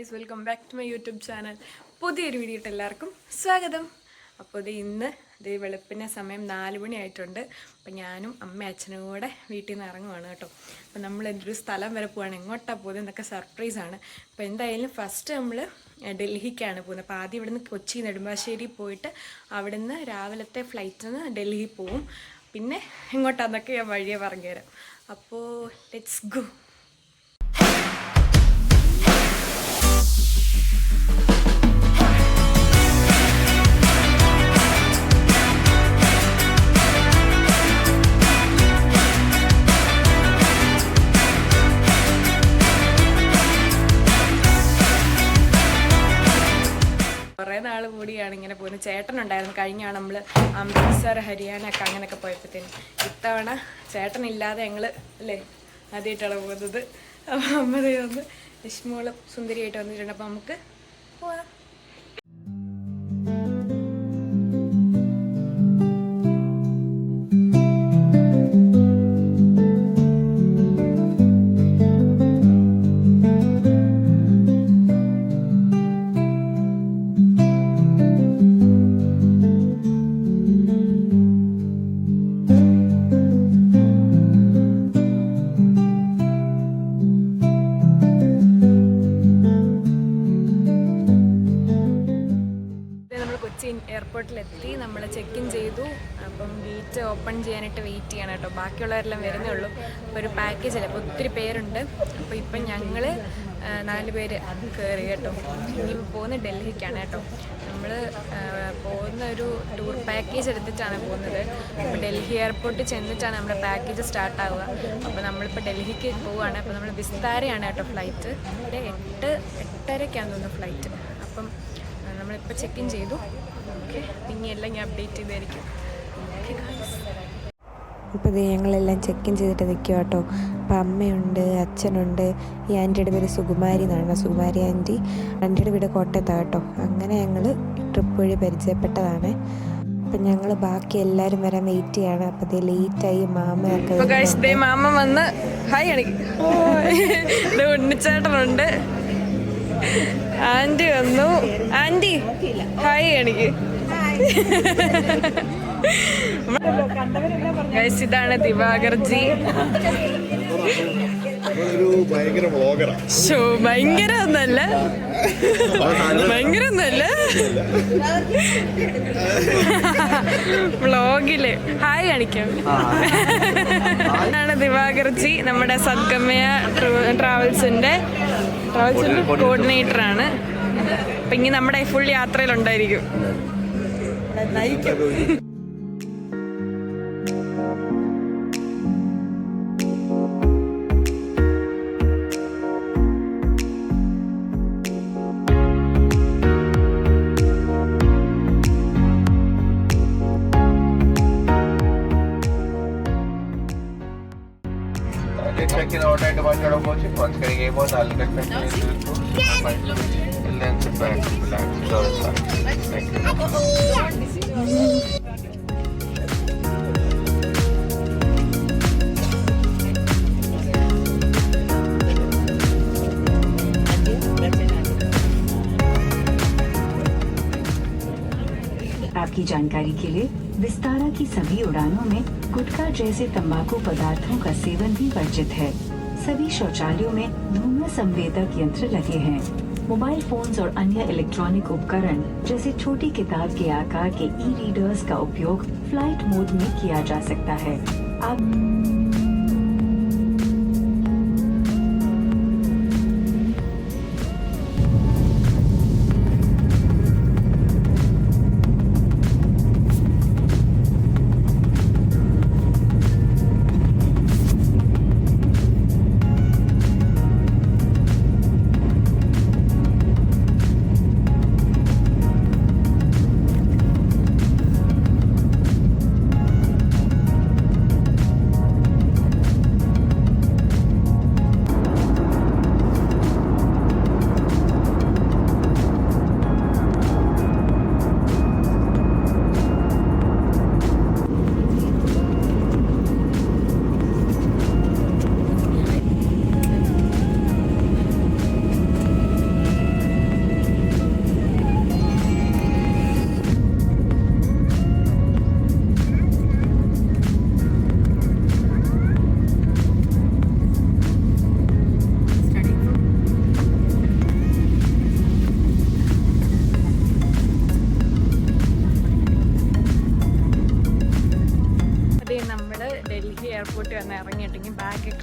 Guys, welcome back to my YouTube channel. പുതിയൊരു വീഡിയോട്ട് എല്ലാവർക്കും സ്വാഗതം. അപ്പോൾ ഇന്ന് വെളുപ്പിൻ്റെ സമയം 4 മണി ആയിട്ടുണ്ട്. അപ്പോൾ ഞാനും അമ്മയും അച്ഛനും കൂടെ വീട്ടിൽ നിന്ന് ഇറങ്ങുവാണ് കേട്ടോ. അപ്പോൾ നമ്മൾ എന്തൊരു സ്ഥലം വരെ പോവാണ്, എങ്ങോട്ടാണ് പോകുന്നത് എന്നൊക്കെ സർപ്രൈസാണ്. അപ്പോൾ എന്തായാലും ഫസ്റ്റ് നമ്മൾ ഡൽഹിക്കാണ് പോകുന്നത്. അപ്പോൾ ആദ്യം ഇവിടുന്ന് കൊച്ചി നെടുമ്പാശ്ശേരി പോയിട്ട് അവിടുന്ന് രാവിലത്തെ ഫ്ലൈറ്റിന് ഡൽഹി പോവും. പിന്നെ എങ്ങോട്ടാന്നൊക്കെ ഞാൻ വഴിയെ പറഞ്ഞുതരാം. അപ്പോൾ ലെറ്റ്സ് ഗോ. കുറേ നാൾ കൂടിയാണ് ഇങ്ങനെ പോകുന്നത്. ചേട്ടനുണ്ടായിരുന്നു കഴിഞ്ഞാണ് നമ്മൾ അമൃത്സർ, ഹരിയാന ഒക്കെ അങ്ങനെയൊക്കെ പോയപ്പോഴത്തേനും. ഇത്തവണ ചേട്ടനില്ലാതെ ഞങ്ങൾ അല്ലേ ആദ്യമായിട്ടാണ് പോകുന്നത്. അപ്പോൾ അമ്മതേ ഒന്ന് ലക്ഷ്മോളും സുന്ദരിയായിട്ട് വന്നിട്ടുണ്ട്. അപ്പോൾ നമുക്ക് പോവാം. എയർപോർട്ടിലെത്തി, നമ്മൾ ചെക്ക് ഇൻ ചെയ്തു. അപ്പം ഗേറ്റ് ഓപ്പൺ ചെയ്യാനായിട്ട് വെയിറ്റ് ചെയ്യണം കേട്ടോ. ബാക്കിയുള്ളവരെല്ലാം വരുന്നേ ഉള്ളൂ. അപ്പോൾ ഒരു പാക്കേജ് അല്ല, അപ്പോൾ ഒത്തിരി പേരുണ്ട്. അപ്പോൾ ഇപ്പം ഞങ്ങൾ 4 പേര് കയറി കേട്ടോ. ഇനി പോകുന്നത് ഡൽഹിക്കാണ് കേട്ടോ. നമ്മൾ പോകുന്ന ഒരു ടൂർ പാക്കേജ് എടുത്തിട്ടാണ് പോകുന്നത്. അപ്പോൾ ഡൽഹി എയർപോർട്ടിൽ ചെന്നിട്ടാണ് നമ്മുടെ പാക്കേജ് സ്റ്റാർട്ടാവുക. അപ്പോൾ നമ്മളിപ്പോൾ ഡൽഹിക്ക് പോവുകയാണ്. അപ്പോൾ നമ്മൾ വിസ്താരയാണ് കേട്ടോ ഫ്ലൈറ്റ്. 8:30-8:30 തോന്നുന്നു ഫ്ലൈറ്റ്. അപ്പം നമ്മളിപ്പോൾ ചെക്ക് ഇൻ ചെയ്തു. ഓക്കെ, പിന്നെയെല്ലാം ഞാൻ അപ്ഡേറ്റ് ചെയ്തായിരിക്കും. ഇപ്പോൾ ഇത് ഞങ്ങളെല്ലാം ചെക്ക് ഇൻ ചെയ്തിട്ട് നിൽക്കുക കേട്ടോ. അപ്പോൾ അമ്മയുണ്ട്, അച്ഛനുണ്ട്. ഈ ആൻറ്റിയുടെ പേര് സുകുമാരി എന്നാണ്, സുകുമാരി ആൻറ്റി. ആൻറ്റിയുടെ വീട് കോട്ടയത്താണ് കേട്ടോ. അങ്ങനെ ഞങ്ങൾ ട്രിപ്പ് വഴി പരിചയപ്പെട്ടതാണ്. അപ്പം ഞങ്ങൾ ബാക്കി എല്ലാവരും വരാൻ വെയിറ്റ് ചെയ്യാണ്. അപ്പോൾ ഇത് ലേറ്റായി. മാമയൊക്കെ മാമ വന്ന് ഹായ് അണിക്ക്. ഉണ്ണിച്ചേട്ടനുണ്ട്. ആൻറ്റി വന്നു. ആൻറ്റി ഹായ് എനിക്ക്. ഇതാണ് ദിവാകർജി. ഭയങ്കര ഒന്നല്ല, ഭയങ്കര ഒന്നല്ല. വ്ളോഗില് ഹായ് കാണിക്കാം. ഇതാണ് ദിവാകർജി, നമ്മുടെ സദ്ഗമയ ട്രാവൽസിന്റെ കോർഡിനേറ്ററാണ്. അപ്പം ഇനി നമ്മുടെ full യാത്രയിലുണ്ടായിരിക്കും. check-in out at 1 euro coaching. Once करेंगे वो डाल के and then sit back, relax, आपकी जानकारी के लिए विस्तारा की सभी उड़ानों में गुटखा जैसे तंबाकू पदार्थों का सेवन भी वर्जित है। सभी शौचालयों में धूम्र संवेदक यंत्र लगे हैं। मोबाइल फोन्स और अन्य इलेक्ट्रॉनिक उपकरण जैसे छोटी किताब के आकार के ई रीडर्स का उपयोग फ्लाइट मोड में किया जा सकता है।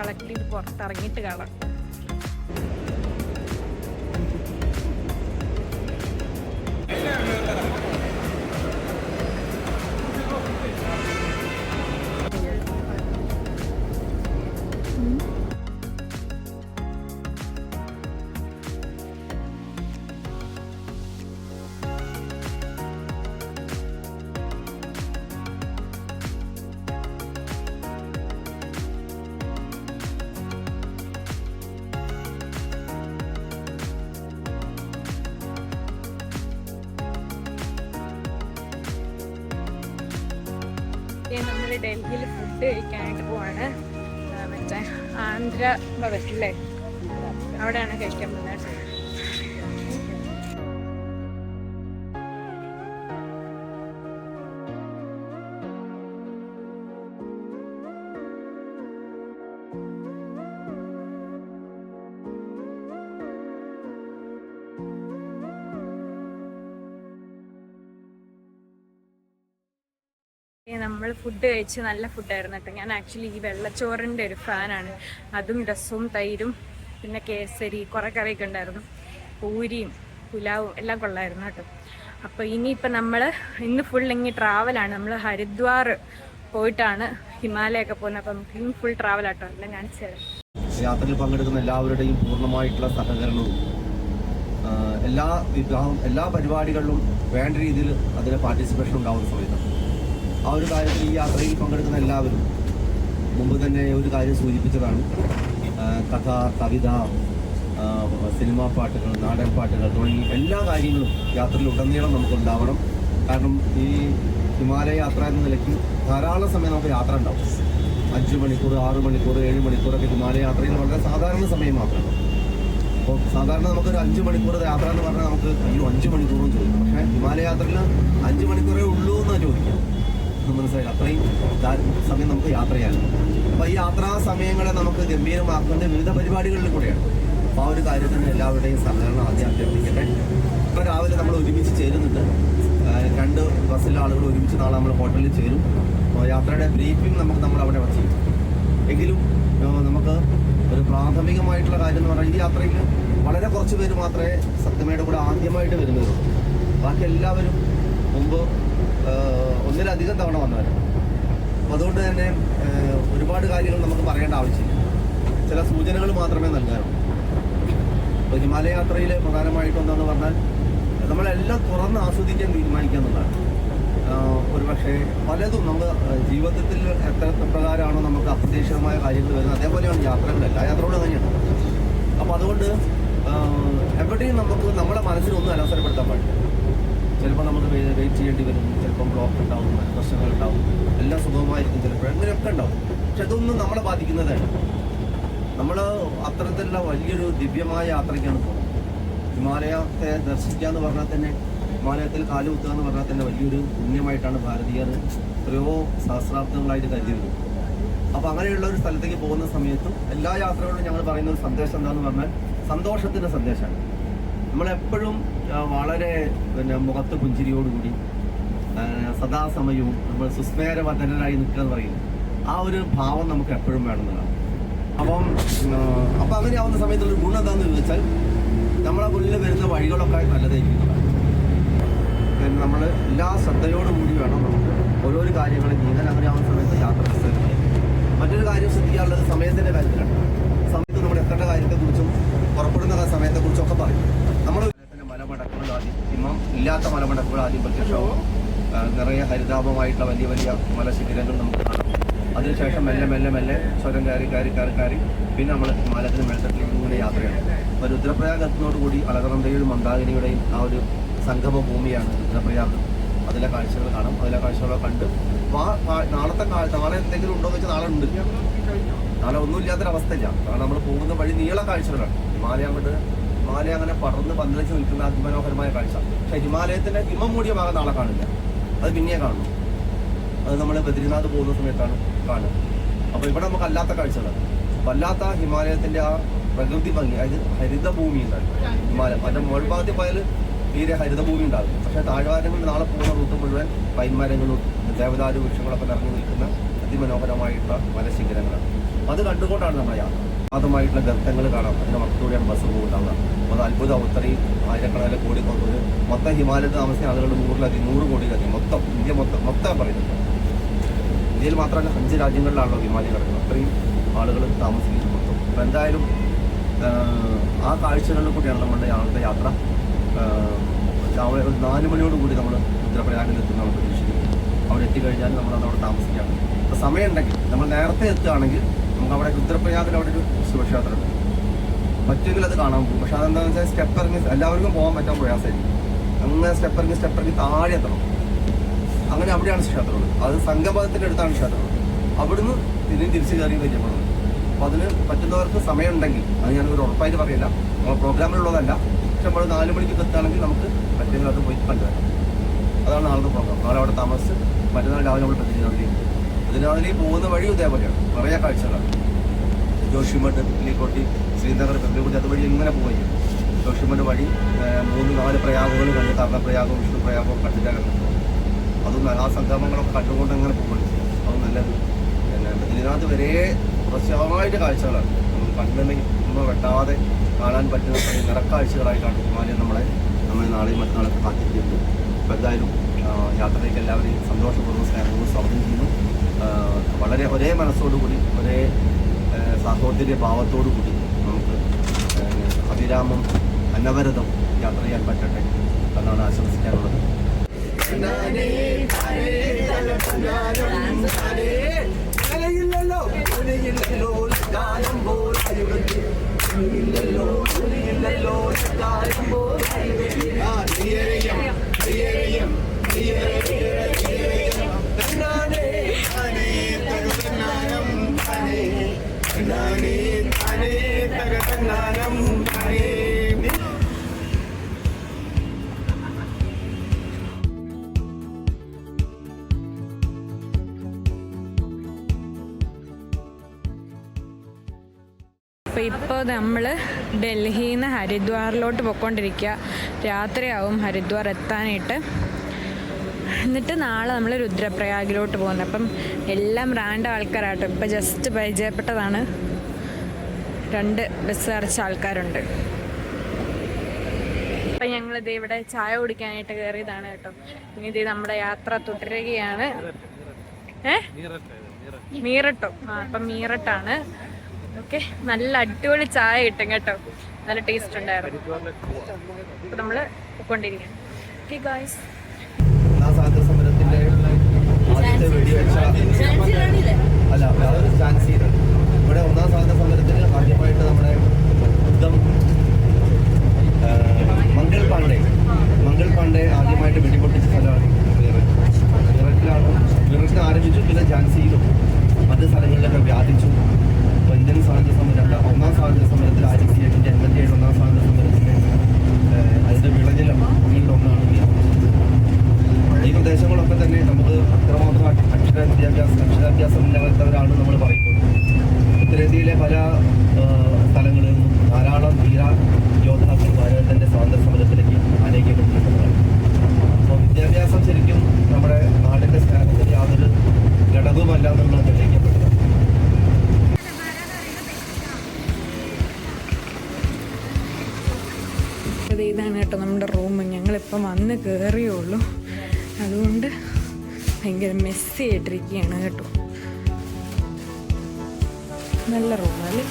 കളക്ട് ചെയ്ത് പുറത്തിറങ്ങിയിട്ട് കാണാം. നമ്മൾ ഡൽഹിയിൽ ഫുഡ് കഴിക്കാനായിട്ട് പോവാണ്. മറ്റേ ആന്ധ്ര ഭവൻ അല്ലേ, അവിടെയാണ് കഴിക്കാൻ പോകുന്നത്. നമ്മൾ ഫുഡ് കഴിച്ച് നല്ല ഫുഡായിരുന്നു കേട്ടോ. ഞാൻ ആക്ച്വലി ഈ വെള്ളച്ചോറിൻ്റെ ഒരു ഫാനാണ്. അതും രസവും തൈരും പിന്നെ കേസരി കുറേ കറിയൊക്കെ ഉണ്ടായിരുന്നു. പൂരിയും പുലാവും എല്ലാം കൊള്ളായിരുന്നു കേട്ടോ. അപ്പോൾ ഇനിയിപ്പോൾ നമ്മൾ ഇന്ന് ഫുൾ ഇങ്ങനെ ട്രാവലാണ്. നമ്മൾ ഹരിദ്വാർ പോയിട്ടാണ് ഹിമാലയൊക്കെ പോകുന്നത്. അപ്പം ഇന്ന് ഫുൾ ട്രാവലാട്ടോ. എല്ലാം ഞാൻ ചേരാം. യാത്രയിൽ പങ്കെടുക്കുന്ന എല്ലാവരുടെയും പൂർണ്ണമായിട്ടുള്ള സഹകരണവും എല്ലാ പരിപാടികളിലും വേണ്ട രീതിയിൽ അതിന് പാർട്ടിസിപ്പേഷൻ ഉണ്ടാവുന്ന സമയത്ത് ആ ഒരു കാര്യത്തിൽ ഈ യാത്രയിൽ പങ്കെടുക്കുന്ന എല്ലാവരും മുമ്പ് തന്നെ ഒരു കാര്യം സൂചിപ്പിച്ചതാണ്. കഥ, കവിത, സിനിമാ പാട്ടുകൾ, നാടൻ പാട്ടുകൾ തുടങ്ങി എല്ലാ കാര്യങ്ങളും യാത്രയിൽ ഉടനീളം നമുക്കുണ്ടാവണം. കാരണം ഈ ഹിമാലയ യാത്ര എന്ന നിലയ്ക്ക് ധാരാളം സമയം നമുക്ക് യാത്ര ഉണ്ടാവും. 5 മണിക്കൂർ, 6 മണിക്കൂർ, 7 മണിക്കൂറൊക്കെ ഹിമാലയ യാത്രയിൽ വളരെ സാധാരണ സമയം മാത്രമാണ്. അപ്പോൾ സാധാരണ നമുക്കൊരു 5 മണിക്കൂർ യാത്ര എന്ന് പറഞ്ഞാൽ നമുക്ക് 5 മണിക്കൂറും ചോദിക്കും. പക്ഷേ ഹിമാലയ യാത്രയിൽ 5 മണിക്കൂറേ ഉള്ളൂ എന്നാണ് ചോദിക്കാം. മനസ്സിലായി, അത്രയും സമയം നമുക്ക് യാത്ര ചെയ്യാനുണ്ട്. അപ്പോൾ ഈ യാത്രാ സമയങ്ങളെ നമുക്ക് ഗംഭീരമാക്കേണ്ട വിവിധ പരിപാടികളിൽ കൂടെയാണ്. അപ്പോൾ ആ ഒരു കാര്യത്തിന് എല്ലാവരുടെയും സഹകരണം ആദ്യം അഭ്യർത്ഥിക്കട്ടെ. ഇപ്പോൾ രാവിലെ നമ്മൾ ഒരുമിച്ച് ചേരുന്നുണ്ട്. 2 ബസ്സിലെ ആളുകൾ ഒരുമിച്ച് നാളെ നമ്മൾ ഹോട്ടലിൽ ചേരും. യാത്രയുടെ ബ്രീഫിംഗ് നമ്മൾ അവിടെ വച്ചു. എങ്കിലും നമുക്ക് ഒരു പ്രാഥമികമായിട്ടുള്ള കാര്യം എന്ന് പറഞ്ഞാൽ ഈ യാത്രയിൽ വളരെ കുറച്ച് പേര് മാത്രമേ സത്യമ്മയുടെ കൂടെ ആദ്യമായിട്ട് വരുന്നുള്ളൂ. ബാക്കി എല്ലാവരും മുമ്പ് ഒന്നിലധികം തവണ വന്നവരാണ്. അപ്പോൾ അതുകൊണ്ട് തന്നെ ഒരുപാട് കാര്യങ്ങൾ നമുക്ക് പറയേണ്ട ആവശ്യമില്ല. ചില സൂചനകൾ മാത്രമേ നൽകാറുള്ളൂ. അപ്പോൾ ഹിമാലയ യാത്രയിൽ പ്രധാനമായിട്ടും എന്താണെന്ന് പറഞ്ഞാൽ നമ്മളെല്ലാം തുറന്ന് ആസ്വദിക്കാൻ തീരുമാനിക്കുക എന്നുള്ളതാണ്. ഒരുപക്ഷെ പലതും നമ്മൾ ജീവിതത്തിൽ എത്ര പ്രകാരമാണോ നമുക്ക് അപ്രതീക്ഷിതമായ കാര്യങ്ങൾ വരുന്നത് അതേപോലെയാണ് യാത്രകൾ. എല്ലാ യാത്രകളും അങ്ങനെയാണ്. അപ്പോൾ അതുകൊണ്ട് എവിടെയും നമുക്ക് നമ്മുടെ മനസ്സിനൊന്നും അലസരപ്പെടുത്താൻ പാടില്ല. ചിലപ്പോൾ നമുക്ക് വെയിറ്റ് ചെയ്യേണ്ടി വരും, ചിലപ്പം ബ്ലോക്ക് ഉണ്ടാവും, പ്രശ്നങ്ങൾ ഉണ്ടാവും, എല്ലാം സുഖമായിരിക്കും, ചിലപ്പോൾ അങ്ങനെയൊക്കെ ഉണ്ടാവും. പക്ഷെ അതൊന്നും നമ്മളെ ബാധിക്കുന്നതാണ്. നമ്മൾ അത്തരത്തിലുള്ള വലിയൊരു ദിവ്യമായ യാത്രയ്ക്കാണ് പോകുന്നത്. ഹിമാലയത്തെ ദർശിക്കുക എന്ന് പറഞ്ഞാൽ തന്നെ, ഹിമാലയത്തിൽ കാലുകുത്തുക എന്ന് പറഞ്ഞാൽ തന്നെ വലിയൊരു പുണ്യമായിട്ടാണ് ഭാരതീയർ എത്രയോ സഹസ്രാബ്ദങ്ങളായിട്ട് കരുതിയിരുന്നത്. അപ്പോൾ അങ്ങനെയുള്ള ഒരു സ്ഥലത്തേക്ക് പോകുന്ന സമയത്തും എല്ലാ യാത്രകളിലും ഞങ്ങൾ പറയുന്ന ഒരു സന്ദേശം എന്താണെന്ന് പറഞ്ഞാൽ സന്തോഷത്തിൻ്റെ സന്ദേശമാണ്. നമ്മളെപ്പോഴും വളരെ മുഖത്ത് പുഞ്ചിരിയോടുകൂടി സദാസമയവും നമ്മൾ സുസ്മേരവദനായി നിൽക്കുക എന്ന് പറയുന്നത് ആ ഒരു ഭാവം നമുക്ക് എപ്പോഴും വേണമെന്നതാണ്. അപ്പം അങ്ങനെയാവുന്ന സമയത്തുള്ളൊരു ഗുണം എന്താണെന്ന് ചോദിച്ചാൽ നമ്മളെ മുന്നിൽ വരുന്ന വഴികളൊക്കെ നല്ലതായിരിക്കുന്നതാണ്. നമ്മൾ എല്ലാ ശ്രദ്ധയോടുകൂടി വേണം നമുക്ക് ഓരോരോ കാര്യങ്ങൾ നീങ്ങാൻ. അങ്ങനെയാവുന്ന സമയത്ത് യാത്ര രസകരമായി. മറ്റൊരു കാര്യം ശ്രദ്ധിക്കാനുള്ളത് സമയത്തിൻ്റെ കാര്യത്തിലാണ്. സമയത്ത് നമ്മൾ എത്തേണ്ട കാര്യത്തെക്കുറിച്ചും പുറപ്പെടുന്ന സമയത്തെക്കുറിച്ചും ഒക്കെ പറയും. നമ്മൾ മലമടക്കുകൾ ആദ്യം ഇല്ലാത്ത മലമടക്കുകൾ ആദ്യം പ്രത്യക്ഷമാവും. നിറയെ ഹരിതാപമായിട്ടുള്ള വലിയ വലിയ മലശിഖരങ്ങൾ നമുക്ക് കാണാം. അതിനുശേഷം മെല്ലെ മെല്ലെ മെല്ലെ ചുരം കയറി പിന്നെ നമ്മൾ ഹിമാലയത്തിന് മേൽത്തട്ടിലേക്ക് ഇങ്ങനെ യാത്രയാണ്. അപ്പോൾ രുദ്രപ്രയാഗ് എത്തുന്നതോടുകൂടി അളകനന്ദയുടെയും മന്ദാകിനിയുടെയും ആ ഒരു സംഗമ ഭൂമിയാണ് രുദ്രപ്രയാഗ്. അതിലെ കാഴ്ചകൾ കാണാം. അതിലെ കാഴ്ചകളൊക്കെ കണ്ട് നാളെ എന്തെങ്കിലും ഉണ്ടോ എന്ന് വെച്ചാൽ നാളെ ഉണ്ട്. നാളെ ഒന്നുമില്ലാത്തൊരവസ്ഥയില്ല. കാരണം നമ്മൾ പോകുന്ന വഴി നീള കാഴ്ചകളാണ്. ഹിമാലയം അങ്ങനെ പടർന്ന് പന്തലിച്ച് നിൽക്കുന്ന അതിമനോഹരമായ കാഴ്ച. പക്ഷേ ഹിമാലയത്തിൻ്റെ ഹിമം മൂടിയ ഭാഗം നാളെ കാണില്ല. അത് പിന്നെയേ കാണുന്നു. അത് നമ്മൾ ബദ്രിനാഥ് പോകുന്ന സമയത്താണ് കാണുക. അപ്പോൾ ഇവിടെ നമുക്ക് അല്ലാത്ത കാഴ്ചകളാണ്. അപ്പോൾ അല്ലാത്ത ഹിമാലയത്തിൻ്റെ ആ പ്രകൃതി ഭംഗി, അതായത് ഹരിതഭൂമി ഉണ്ടാകും. ഹിമാലയം അതിൻ്റെ മുകൾഭാഗത്തിൽ പോയാൽ തീരെ ഹരിതഭൂമി ഉണ്ടാകും. പക്ഷേ താഴ്വാരങ്ങളിൽ നാളെ പോകുന്ന റൂട്ട് മുഴുവൻ പൈൻമരങ്ങളും ദേവദാരു വൃക്ഷങ്ങളൊക്കെ നിറഞ്ഞു നിൽക്കുന്ന അതിമനോഹരമായിട്ടുള്ള മലശിഖരങ്ങളാണ്. അത് കണ്ടുകൊണ്ടാണ് നമ്മുടെ യാത്ര. അതുമായിട്ടുള്ള ഗർത്തങ്ങൾ കാണാം. അതിൻ്റെ മൊത്തത്തോടെയാണ് ബസ് പോകുന്നുണ്ടാവുക. അത് അത്ഭുതം. ഇത്രയും ആയിരക്കണക്കിന് കോടി ഒരു മൊത്തം ഹിമാലയത്തിൽ താമസിക്കുന്ന ആളുകൾ 100 കോടിയിലധികം മൊത്തം ഇന്ത്യ മൊത്തം പറയുന്നത്. ഇന്ത്യയിൽ മാത്രമല്ല 5 രാജ്യങ്ങളിലാണല്ലോ ഹിമാലയം കിടക്കുന്നത്. അത്രയും ആളുകൾ താമസിക്കുന്നത് മൊത്തം. അപ്പം എന്തായാലും ആ കാഴ്ചകളിൽ കൂടിയാണ് നമ്മുടെ യാത്ര. ഒരു 4 മണിയോടുകൂടി നമ്മൾ രുദ്രപ്രയാഗിലെത്തുന്നതാണ് പ്രതീക്ഷിക്കുന്നത്. അവിടെ എത്തിക്കഴിഞ്ഞാൽ നമ്മളവിടെ താമസിക്കാം. അപ്പോൾ സമയമുണ്ടെങ്കിൽ നമ്മൾ നേരത്തെ എത്തുകയാണെങ്കിൽ നമുക്ക് അവിടെ രുദ്രപ്രയാഗിൽ അവിടെ ഒരു ശിവക്ഷേത്രം ഉണ്ട്. പറ്റുമെങ്കിൽ അത് കാണാൻ പോകും. പക്ഷെ അതെന്താണെന്ന് വെച്ചാൽ സ്റ്റെപ്പിറങ്ങി എല്ലാവർക്കും പോകാൻ പറ്റാൻ പ്രയാസമായിരിക്കും. അങ്ങനെ സ്റ്റെപ്പിറങ്ങി താഴെ എത്തണം. അങ്ങനെ അവിടെയാണ് ക്ഷേത്രമുള്ളത്. അത് സംഗമത്തിൻ്റെ അടുത്താണ് ക്ഷേത്രം. അവിടുന്ന് പിന്നെയും തിരിച്ച് കയറി വരികയാണ്. അപ്പോൾ അതിന് പറ്റുന്നവർക്ക് സമയമുണ്ടെങ്കിൽ, അത് ഞാനൊരു ഉറപ്പായിട്ട് പറയില്ല, നമ്മൾ പ്രോഗ്രാമിലുള്ളതല്ല. പക്ഷെ നമ്മൾ 4 മണിക്ക് എത്തുകയാണെങ്കിൽ നമുക്ക് പറ്റുമെങ്കിൽ അത് പോയി കണ്ടുവരാം. അതാണ് നാളത്തെ പ്രോഗ്രാം. നാളെ അവിടെ താമസിച്ച് മറ്റന്നാൾ രാവിലെ നമ്മൾ ബദ്രീനാഥിലേക്ക് പോകുന്ന വഴി ഇതേപോലെയാണ്. കുറേ കാഴ്ചകളാണ്. ജോഷിമഠ്, പില്ലിക്കോട്ടി, ശ്രീനഗർ, പെർലിക്കുട്ടി അതുവഴി ഇങ്ങനെ പോയി. ജോഷിമഠ് വഴി 3-4 പ്രയാഗങ്ങൾ കണ്ട്, കർണപ്രയാഗവും വിഷ്ണു പ്രയാഗവും കണ്ടിട്ടാണ് കണ്ടത്. അതും ആ സംഗമങ്ങളൊക്കെ കണ്ടുകൊണ്ട് അങ്ങനെ പോകുന്നത് അത് നല്ലത്. പിന്നെ ബദ്രീനാഥ് വരെ കുറച്ചായിട്ട് കാഴ്ചകളാണ്. നമുക്ക് കണ്ണിൽ നമ്മൾ വെട്ടാതെ കാണാൻ പറ്റുന്ന നിറക്കാഴ്ചകളായിട്ടാണ് ഹിമാലയം നമ്മളെ നാളെയും മറ്റന്നാളൊക്കെ കാത്തിരിക്കുന്നത്. അപ്പോൾ എന്തായാലും യാത്രയിലേക്ക് എല്ലാവരെയും സന്തോഷപൂർവ്വം സ്നേഹപൂർവ്വം സ്വാഗതം ചെയ്യുന്നു. വളരെ ഒരേ മനസ്സോടുകൂടി, ഒരേ സാഹോദര്യ ഭാവത്തോടു കൂടി നമുക്ക് അവിരാമം അനവരതം യാത്ര ചെയ്യാൻ പറ്റട്ടെ എന്നാണ് ആശംസിക്കാനുള്ളത്. അപ്പോൾ ഇപ്പോൾ നമ്മൾ ഡൽഹിയിൽ നിന്ന് ഹരിദ്വാറിലോട്ട് പോയിക്കൊണ്ടിരിക്കുക. രാത്രിയാവും ഹരിദ്വാർ എത്താനായിട്ട്. എന്നിട്ട് നാളെ നമ്മൾ രുദ്രപ്രയാഗിലോട്ട് പോകുന്നത്. അപ്പം എല്ലാം റാൻഡം ആൾക്കാരാട്ടോ. ഇപ്പോൾ ജസ്റ്റ് പരിചയപ്പെട്ടതാണ്. 2 ബസ് അടച്ച ആൾക്കാരുണ്ട്. അപ്പം ഞങ്ങളിത് ഇവിടെ ചായ കുടിക്കാനായിട്ട് കയറിയതാണ് കേട്ടോ. ഇനി ഇത് നമ്മുടെ യാത്ര തുടരുകയാണ്. മീറട്ടോ. അപ്പം മീറട്ടാണ്. ഓക്കെ, നല്ല അടിപൊളി ചായ കിട്ടും കേട്ടോ. നല്ല ടേസ്റ്റ് ഉണ്ടായിരുന്നു. അപ്പോൾ നമ്മൾ പോയിക്കൊണ്ടിരിക്കുകയാണ്. ഓക്കെ ഗായ്സ്, സമരത്തിന്റെ ആദ്യത്തെ വെടിവെച്ച അല്ല അതൊരു ഝാൻസിയിലാണ്. ഇവിടെ 1ാം സ്വാതന്ത്ര്യ സമരത്തിന് ആദ്യമായിട്ട് നമ്മുടെ മംഗൾ പാണ്ഡെ ആദ്യമായിട്ട് വെടിപൊട്ടിച്ച സ്ഥലമാണ് മീററ്റിൽ ആരംഭിച്ചു. പിന്നെ ഝാൻസിയിലും മറ്റ് സ്ഥലങ്ങളിലൊക്കെ വ്യാപിച്ചു. ഇന്ത്യൻ സ്വാതന്ത്ര്യ സമരം 1ാം സ്വാതന്ത്ര്യ സമരത്തിൽ 1857 1ാം സ്വാതന്ത്ര്യ സമരത്തിൻ്റെ അതിൻ്റെ വിളഞ്ഞിലൊന്നാണ് ഈ പ്രദേശങ്ങളൊക്കെ തന്നെ നമുക്ക് അത്രമാത്രം അക്ഷരാഭ്യാസം ഇല്ലാത്തവരാണ് നമ്മൾ പറയുന്നത്. ഉത്തരേന്ത്യയിലെ പല സ്ഥലങ്ങളിൽ നിന്നും ധാരാളം ധീര യോദ്ധാക്കൾ ഭാരതത്തിൻ്റെ സ്വാതന്ത്ര്യ സമരത്തിലേക്ക് ആനയിക്കപ്പെട്ടിട്ടുള്ളതാണ്. അപ്പോൾ വിദ്യാഭ്യാസം ശരിക്കും നമ്മുടെ നാടിൻ്റെ സ്നേഹത്തിന് യാതൊരു ഘടകവുമല്ല എന്നുള്ളത് തെളിയിക്കപ്പെട്ടത്. ഇതാണ് കേട്ടോ നമ്മുടെ റൂം. ഞങ്ങളിപ്പം വന്ന് കയറിയുള്ളൂ. അതുകൊണ്ട് ഭയങ്കര മെസ്സി ആയിട്ടിരിക്കുകയാണ് കേട്ടോ. നല്ല റൂം അല്ലേ.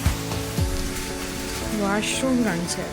വാഷ്റൂം കാണിച്ചാൽ